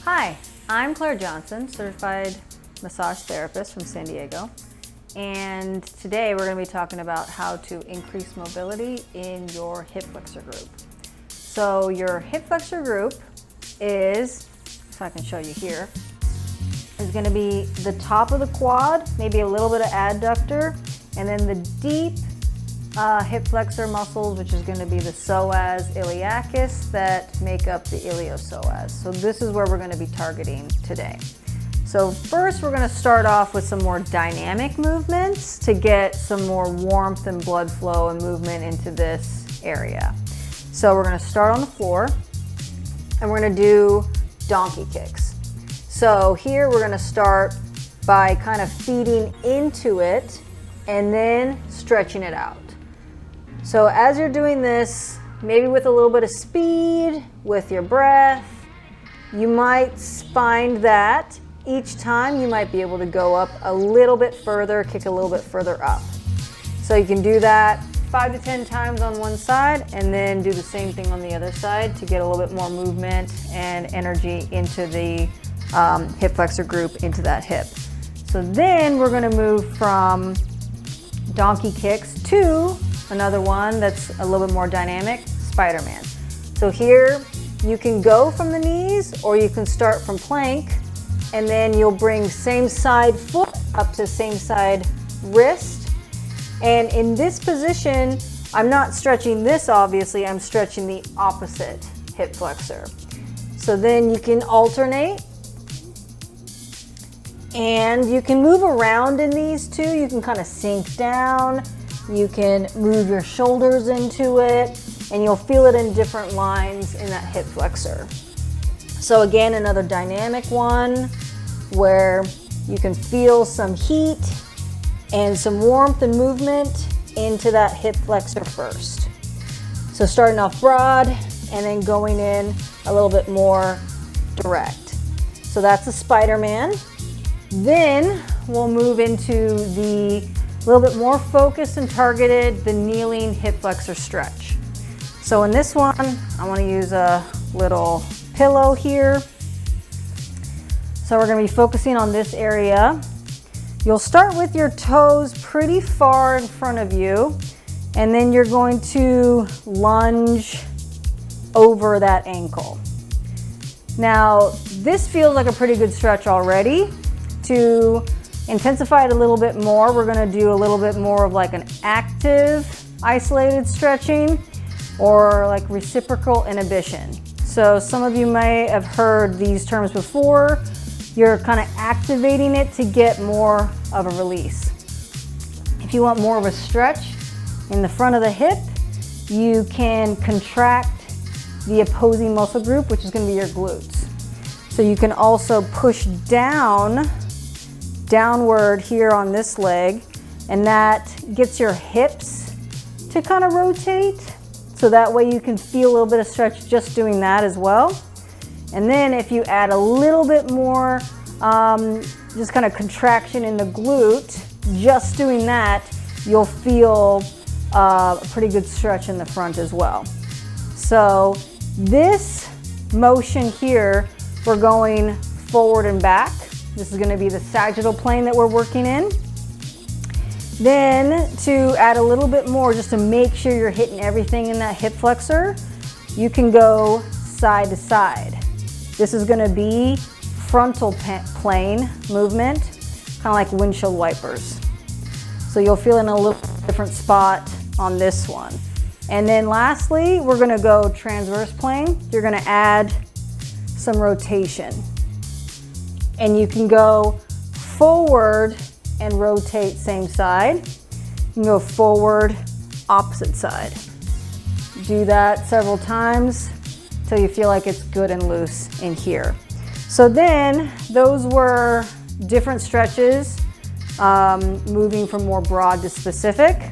Hi, I'm Claire Johnson, certified massage therapist from San Diego. And today we're going to be talking about how to increase mobility in your hip flexor group. So your hip flexor group is, if I can show you here, is going to be the top of the quad, maybe a little bit of adductor, and then the deep hip flexor muscles, which is going to be the psoas iliacus that make up the iliopsoas. So this is where we're going to be targeting today. So first we're going to start off with some more dynamic movements to get some more warmth and blood flow and movement into this area. So we're going to start on the floor and we're going to do donkey kicks. So here we're going to start by kind of feeding into it and then stretching it out. So as you're doing this, maybe with a little bit of speed, with your breath, you might find that each time you might be able to go up a little bit further, kick a little bit further up. So you can do that 5 to 10 times on one side and then do the same thing on the other side to get a little bit more movement and energy into the hip flexor group, into that hip. So then we're going to move from donkey kicks to another one that's a little bit more dynamic, Spider-Man. So here you can go from the knees or you can start from plank, and then you'll bring same side foot up to same side wrist. And in this position, I'm not stretching this obviously, I'm stretching the opposite hip flexor. So then you can alternate and you can move around in these too. You can kind of sink down. You can move your shoulders into it, and you'll feel it in different lines in that hip flexor. So again, another dynamic one where you can feel some heat and some warmth and movement into that hip flexor first. So starting off broad and then going in a little bit more direct. So that's the Spider-Man. Then we'll move into the a little bit more focused and targeted, the kneeling hip flexor stretch. So in this one, I want to use a little pillow here. So we're going to be focusing on this area. You'll start with your toes pretty far in front of you, and then you're going to lunge over that ankle. Now, this feels like a pretty good stretch already. To intensify it a little bit more, we're going to do a little bit more of like an active isolated stretching or like reciprocal inhibition. So some of you may have heard these terms before. You're kind of activating it to get more of a release. If you want more of a stretch in the front of the hip, you can contract the opposing muscle group, which is going to be your glutes. So you can also push downward here on this leg, and that gets your hips to kind of rotate. So that way you can feel a little bit of stretch just doing that as well. And then if you add a little bit more just kind of contraction in the glute, just doing that, you'll feel a pretty good stretch in the front as well. So this motion here, we're going forward and back. This is going to be the sagittal plane that we're working in. Then to add a little bit more, just to make sure you're hitting everything in that hip flexor, you can go side to side. This is going to be frontal plane movement, kind of like windshield wipers. So you'll feel in a little different spot on this one. And then lastly, we're going to go transverse plane. You're going to add some rotation. And you can go forward and rotate same side. You can go forward, opposite side. Do that several times till you feel like it's good and loose in here. So then those were different stretches, moving from more broad to specific.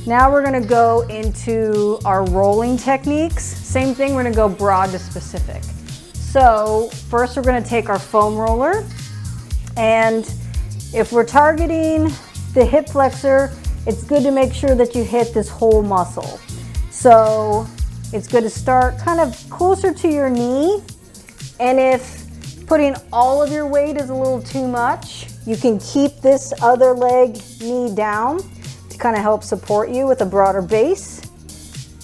Now we're going to go into our rolling techniques. Same thing, we're going to go broad to specific. So first we're going to take our foam roller, and if we're targeting the hip flexor, it's good to make sure that you hit this whole muscle. So it's good to start kind of closer to your knee, and if putting all of your weight is a little too much, you can keep this other leg knee down to kind of help support you with a broader base.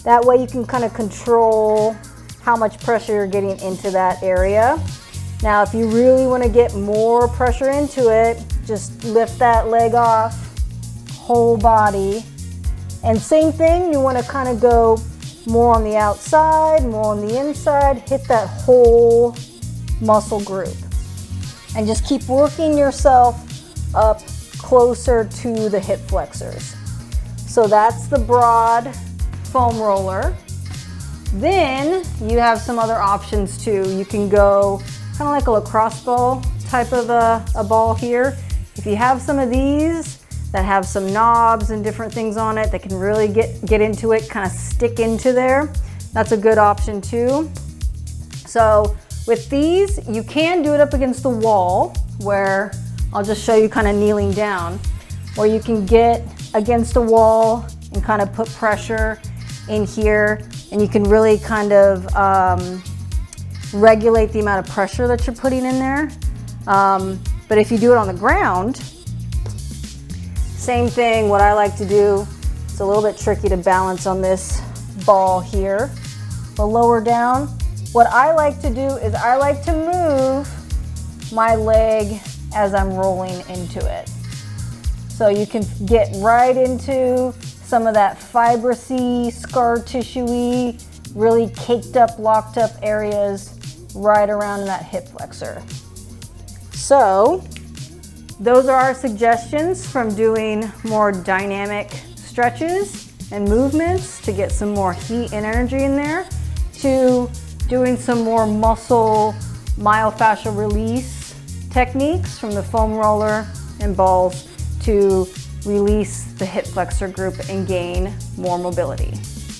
That way you can kind of control how much pressure you're getting into that area. Now, if you really want to get more pressure into it, just lift that leg off, whole body. And same thing, you want to kind of go more on the outside, more on the inside, hit that whole muscle group. And just keep working yourself up closer to the hip flexors. So that's the broad foam roller. Then you have some other options too. You can go kind of like a lacrosse ball type of a ball here. If you have some of these that have some knobs and different things on it that can really get into it, kind of stick into there, that's a good option too. So with these, you can do it up against the wall, where I'll just show you kind of kneeling down, where you can get against a wall and kind of put pressure in here, and you can really kind of regulate the amount of pressure that you're putting in there. But if you do it on the ground, same thing. What I like to do, it's a little bit tricky to balance on this ball here, but lower down. What I like to do is I like to move my leg as I'm rolling into it. So you can get right into some of that fibrous-y, scar tissue-y, really caked up, locked up areas right around in that hip flexor. So those are our suggestions from doing more dynamic stretches and movements to get some more heat and energy in there, to doing some more muscle myofascial release techniques from the foam roller and balls to release the hip flexor group and gain more mobility.